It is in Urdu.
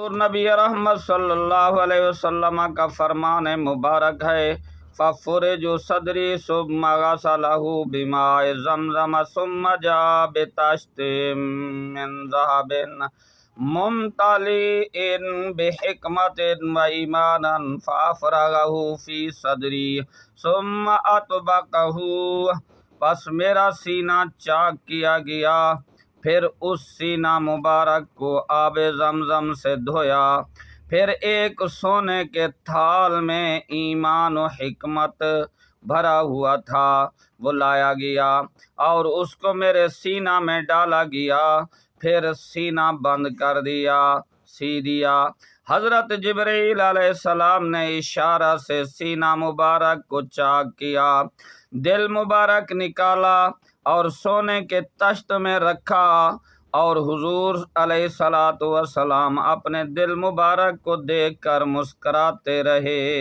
حضور نبی رحمت صلی اللہ علیہ وسلم کا فرمان مبارک ہے، فَفُرِجُ صدری ثم غسلہ بماء زمزم ثم جاء بطشت من ذهب ممتلئ بحکمت و ایمانا فافرغہ فی صدری ثم اطبقہ، پس میرا سینہ چاک کیا گیا، پھر اس سینہ مبارک کو آب زمزم سے دھویا، پھر ایک سونے کے تھال میں ایمان و حکمت بھرا ہوا تھا وہ لایا گیا اور اس کو میرے سینہ میں ڈالا گیا، پھر سینہ بند کر دیا، سی دیا۔ حضرت جبرائیل علیہ السلام نے اشارہ سے سینہ مبارک کو چاک کیا، دل مبارک نکالا اور سونے کے طشت میں رکھا، اور حضور علیہ الصلوۃ والسلام اپنے دل مبارک کو دیکھ کر مسکراتے رہے۔